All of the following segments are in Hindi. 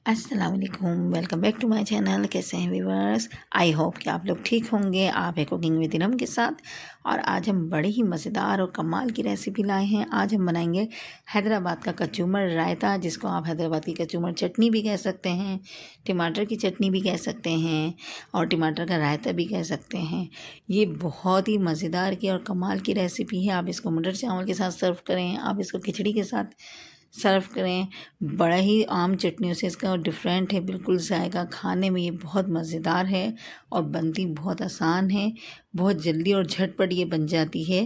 अस्सलाम वालेकुम, welcome back to my channel. कैसे हैं व्यूअर्स? आई होप कि आप लोग ठीक होंगे। आप है कुकिंग विद इरम के साथ। और आज हम बड़ी ही मज़ेदार और कमाल की रेसिपी लाए हैं। आज हम बनाएंगे हैदराबाद का कचूमर रायता, जिसको आप हैदराबाद की कचूमर चटनी भी कह सकते हैं, टमाटर की चटनी भी कह सकते हैं और टमाटर का रायता भी कह सकते हैं। ये बहुत ही मज़ेदार की और कमाल की रेसिपी है। आप इसको मटर चावल के साथ सर्व करें, आप इसको खिचड़ी के साथ सर्व करें। बड़ा ही आम चटनियों से इसका डिफरेंट है बिल्कुल जायका। खाने में ये बहुत मज़ेदार है और बनती बहुत आसान है। बहुत जल्दी और झटपट ये बन जाती है।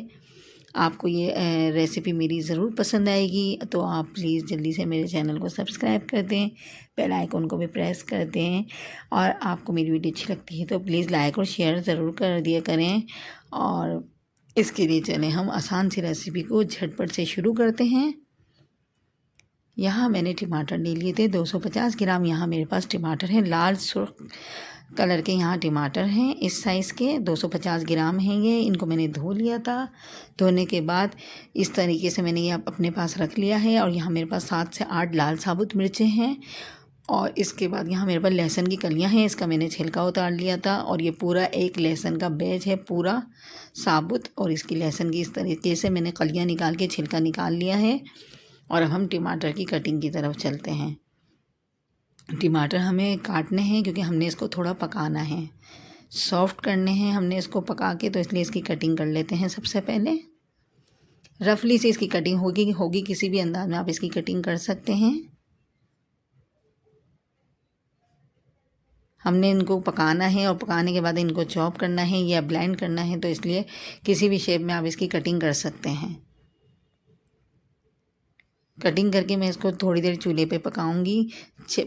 आपको ये रेसिपी मेरी ज़रूर पसंद आएगी, तो आप प्लीज़ जल्दी से मेरे चैनल को सब्सक्राइब कर दें, बेल आइकन को भी प्रेस कर दें। और आपको मेरी वीडियो अच्छी लगती है तो प्लीज़ लाइक और शेयर ज़रूर कर दिया करें। और इसके लिए चलें हम आसान सी रेसिपी को झटपट से शुरू करते हैं। यहाँ मैंने टमाटर ले लिए थे 250 ग्राम। यहाँ मेरे पास टमाटर हैं, लाल सुर्ख कलर के यहाँ टमाटर हैं। इस साइज़ के 250 ग्राम हैं ये। इनको मैंने धो लिया था। धोने के बाद इस तरीके से मैंने ये अपने पास रख लिया है। और यहाँ मेरे पास 7 से 8 लाल साबुत मिर्चें हैं। और इसके बाद यहाँ मेरे पास लहसुन की कलियाँ हैं। इसका मैंने छिलका उतार लिया था। और ये पूरा एक लहसुन का बैच है, पूरा साबुत। और इसकी लहसुन की इस तरीके से मैंने कलियाँ निकाल के छिलका निकाल लिया है। और अब हम टमाटर की कटिंग की तरफ चलते हैं। टमाटर हमें काटने हैं क्योंकि हमने इसको थोड़ा पकाना है, सॉफ्ट करने हैं हमने इसको पका के, तो इसलिए इसकी कटिंग कर लेते हैं। सबसे पहले रफली से इसकी कटिंग होगी किसी भी अंदाज में आप इसकी कटिंग कर सकते हैं। हमने इनको पकाना है और पकाने के बाद इनको चॉप करना है या ब्लेंड करना है, तो इसलिए किसी भी शेप में आप इसकी कटिंग कर सकते हैं। कटिंग करके मैं इसको थोड़ी देर चूल्हे पे पकाऊंगी।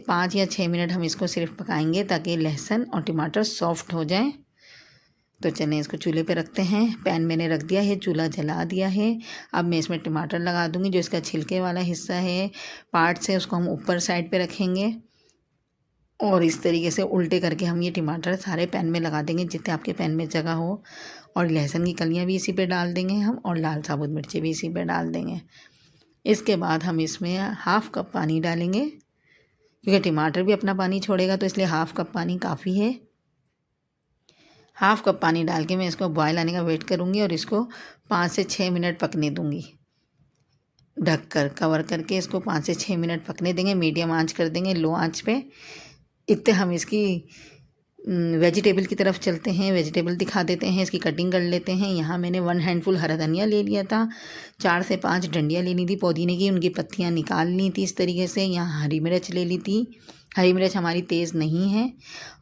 5 या 6 मिनट हम इसको सिर्फ पकाएंगे ताकि लहसुन और टमाटर सॉफ्ट हो जाएं। तो चलें इसको चूल्हे पे रखते हैं। पैन मैंने रख दिया है, चूल्हा जला दिया है। अब मैं इसमें टमाटर लगा दूंगी। जो इसका छिलके वाला हिस्सा है, पार्ट्स है, उसको हम ऊपर साइड पे रखेंगे। और इस तरीके से उल्टे करके हम ये टमाटर सारे पैन में लगा देंगे जितने आपके पैन में जगह हो। और लहसुन की कलियाँ भी इसी पे डाल देंगे हम, और लाल साबुत मिर्ची भी इसी पे डाल देंगे। इसके बाद हम इसमें हाफ़ कप पानी डालेंगे, क्योंकि टमाटर भी अपना पानी छोड़ेगा, तो इसलिए हाफ़ कप पानी काफ़ी है। हाफ़ कप पानी डाल के मैं इसको बॉयल आने का वेट करूँगी और इसको 5 से 6 मिनट पकने दूँगी। ढककर कवर करके इसको 5 से 6 मिनट पकने देंगे। मीडियम आंच कर देंगे, लो आंच पे। इतने हम इसकी वेजिटेबल की तरफ चलते हैं। वेजिटेबल दिखा देते हैं, इसकी कटिंग कर लेते हैं। यहाँ मैंने 1 हैंडफुल हरा धनिया ले लिया था। 4 से 5 डंडियाँ लेनी थी पुदीने की, उनकी पत्तियाँ निकाल ली थी इस तरीके से। यहाँ हरी मिर्च ले ली थी, हरी मिर्च हमारी तेज़ नहीं है।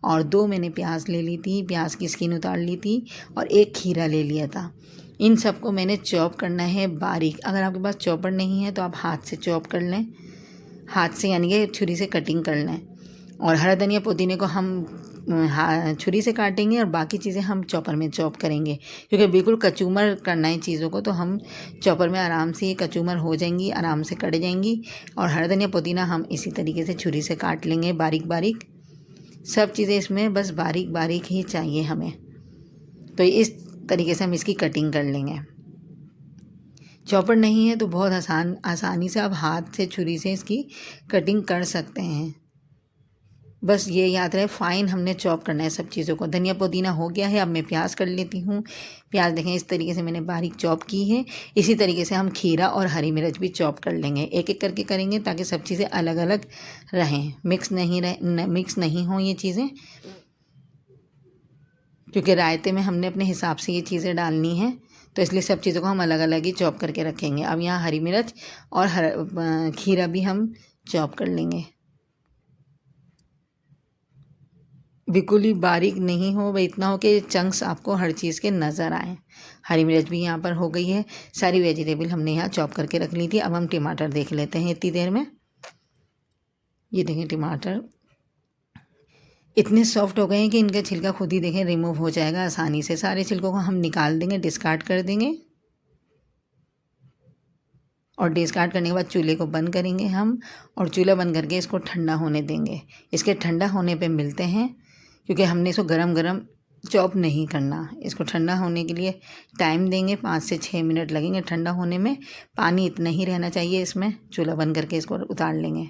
और 2 मैंने प्याज ले ली थी, प्याज की स्किन उतार ली थी। और 1 खीरा ले लिया था। इन सबको मैंने चॉप करना है बारीक। अगर आपके पास चॉपर नहीं है तो आप हाथ से चॉप कर लें, हाथ से यानी कि छुरी से कटिंग कर लें। और हरा धनिया पुदीने को हम छुरी से काटेंगे और बाकी चीज़ें हम चॉपर में चॉप करेंगे, क्योंकि बिल्कुल कचूमर करना है चीज़ों को। तो हम चॉपर में आराम से ये कचूमर हो जाएंगी, आराम से कट जाएंगी। और हरा धनिया पुदीना हम इसी तरीके से छुरी से काट लेंगे बारीक बारीक। सब चीज़ें इसमें बस बारीक बारीक ही चाहिए हमें। तो इस तरीके से हम इसकी कटिंग कर लेंगे। चॉपर नहीं है तो बहुत आसानी से आप हाथ से छुरी से इसकी कटिंग कर सकते हैं। बस ये याद रहे, फ़ाइन हमने चॉप करना है सब चीज़ों को। धनिया पुदीना हो गया है। अब मैं प्याज कर लेती हूँ। प्याज देखें इस तरीके से मैंने बारीक चॉप की है। इसी तरीके से हम खीरा और हरी मिर्च भी चॉप कर लेंगे। एक एक करके करेंगे ताकि सब चीज़ें अलग अलग रहें, मिक्स नहीं हों ये चीज़ें, क्योंकि रायते में हमने अपने हिसाब से ये चीज़ें डालनी हैं। तो इसलिए सब चीज़ों को हम अलग अलग ही चॉप करके रखेंगे। अब यहाँ हरी मिर्च और खीरा भी हम चॉप कर लेंगे। बिल्कुल ही बारीक नहीं हो, वह इतना हो कि चंक्स आपको हर चीज़ के नज़र आए। हरी मिर्च भी यहाँ पर हो गई है। सारी वेजिटेबल हमने यहाँ चॉप करके रख ली थी। अब हम टमाटर देख लेते हैं इतनी देर में। ये देखें टमाटर इतने सॉफ्ट हो गए हैं कि इनका छिलका खुद ही देखें रिमूव हो जाएगा आसानी से। सारे छिलकों को हम निकाल देंगे, डिस्कार्ड कर देंगे। और डिस्कार्ड करने के बाद चूल्हे को बंद करेंगे हम, और चूल्हा बंद करके इसको ठंडा होने देंगे। इसके ठंडा होने पे मिलते हैं, क्योंकि हमने इसको गरम गरम चॉप नहीं करना। इसको ठंडा होने के लिए टाइम देंगे, 5 से 6 मिनट लगेंगे ठंडा होने में। पानी इतना ही रहना चाहिए इसमें। चूल्हा बंद करके इसको उतार लेंगे।